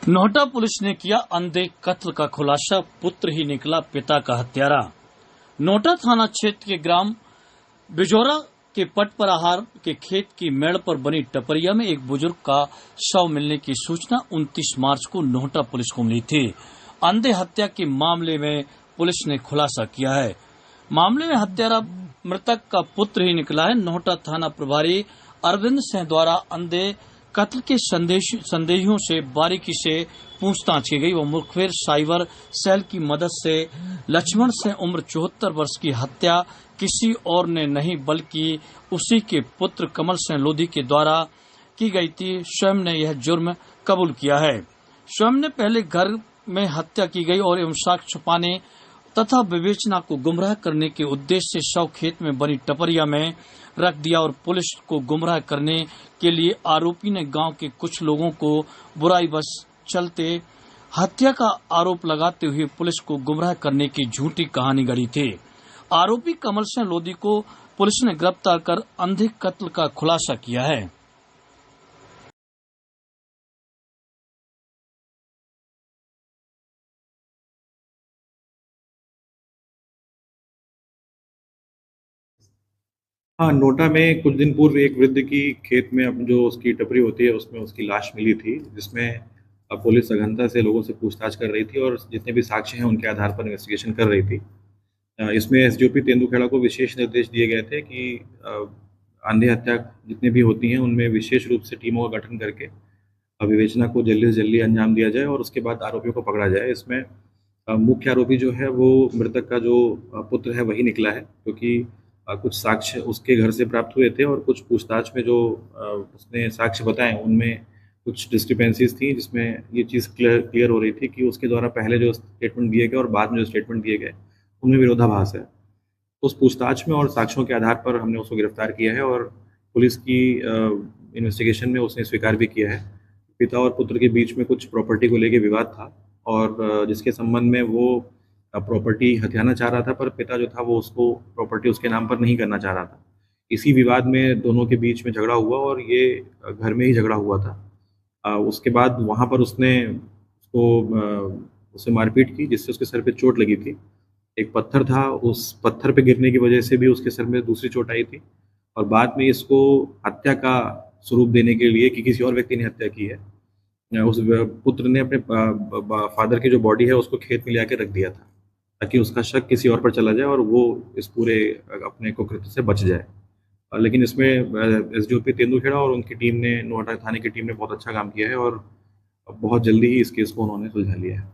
Nohta police ने किया अंधे कत्ल का खुलासा, पुत्र ही निकला पिता का हत्यारा। नोहटा थाना क्षेत्र के ग्राम बिजौरा के पटपराहार के खेत की मेड़ पर बनी टपरिया में एक बुजुर्ग का शव मिलने की सूचना 29 मार्च को नोहटा पुलिस को मिली थी। अंधे हत्या के मामले में पुलिस ने खुलासा किया है। मामले में हत्यारा मृतक का पुत्र ही निकला है। नोहटा थाना प्रभारी अरविंद सिंह द्वारा अंधे कत्ल के संदेहियों से बारीकी से पूछताछ की गई। वो मुखबिर साइबर सेल की मदद से लक्ष्मण सिंह उम्र 74 वर्ष की हत्या किसी और ने नहीं बल्कि उसी के पुत्र कमल सिंह लोधी के द्वारा की गई थी। स्वयं ने यह जुर्म कबूल किया है। स्वयं ने पहले घर में हत्या की गई और एवं साक्ष्य छुपाने तथा विवेचना को गुमराह करने के उद्देश्य से शव खेत में बनी टपरिया में रख दिया और पुलिस को गुमराह करने के लिए आरोपी ने गांव के कुछ लोगों को बुराई बस चलते हत्या का आरोप लगाते हुए पुलिस को गुमराह करने की झूठी कहानी गढ़ी थी। आरोपी कमल सिंह लोधी को पुलिस ने गिरफ्तार कर अंधे कत्ल का खुलासा किया है। हाँ, नोटा में कुछ दिन पूर्व एक वृद्ध की खेत में अब जो उसकी टपरी होती है उसमें उसकी लाश मिली थी, जिसमें अब पुलिस सघनता से लोगों से पूछताछ कर रही थी और जितने भी साक्ष्य हैं उनके आधार पर इन्वेस्टिगेशन कर रही थी। इसमें एसडीओपी तेंदुखेड़ा को विशेष निर्देश दिए गए थे कि अंधे हत्या जितनी भी होती हैं उनमें विशेष रूप से टीमों का गठन करके विवेचना को जल्दी से जल्दी अंजाम दिया जाए और उसके बाद आरोपियों को पकड़ा जाए। इसमें मुख्य आरोपी जो है वो मृतक का जो पुत्र है वही निकला है, क्योंकि कुछ साक्ष्य उसके घर से प्राप्त हुए थे और कुछ पूछताछ में जो उसने साक्ष्य बताए उनमें कुछ डिस्क्रिपेंसीज थी, जिसमें ये चीज़ क्लियर हो रही थी कि उसके द्वारा पहले जो स्टेटमेंट दिए गए और बाद में जो स्टेटमेंट दिए गए उनमें विरोधाभास है। उस पूछताछ में और साक्ष्यों के आधार पर हमने उसको गिरफ्तार किया है और पुलिस की इन्वेस्टिगेशन में उसने स्वीकार भी किया है। पिता और पुत्र के बीच में कुछ प्रॉपर्टी को लेके विवाद था और जिसके संबंध में वो प्रॉपर्टी हथियाना चाह रहा था, पर पिता जो था वो उसको प्रॉपर्टी उसके नाम पर नहीं करना चाह रहा था। इसी विवाद में दोनों के बीच में झगड़ा हुआ और ये घर में ही झगड़ा हुआ था। उसके बाद वहाँ पर उसने उससे मारपीट की, जिससे उसके सर पे चोट लगी थी। एक पत्थर था, उस पत्थर पे गिरने की वजह से भी उसके सर में दूसरी चोट आई थी और बाद में इसको हत्या का स्वरूप देने के लिए कि किसी और व्यक्ति ने हत्या की है, उस पुत्र ने अपने फादर की जो बॉडी है उसको खेत में ले आके रख दिया था, ताकि उसका शक किसी और पर चला जाए और वो इस पूरे अपने कुकृत्य से बच जाए। लेकिन इसमें एसडीओपी तेंदुखेड़ा और उनकी टीम ने, नोहटा थाने की टीम ने बहुत अच्छा काम किया है और बहुत जल्दी ही इस केस को उन्होंने सुलझा लिया है।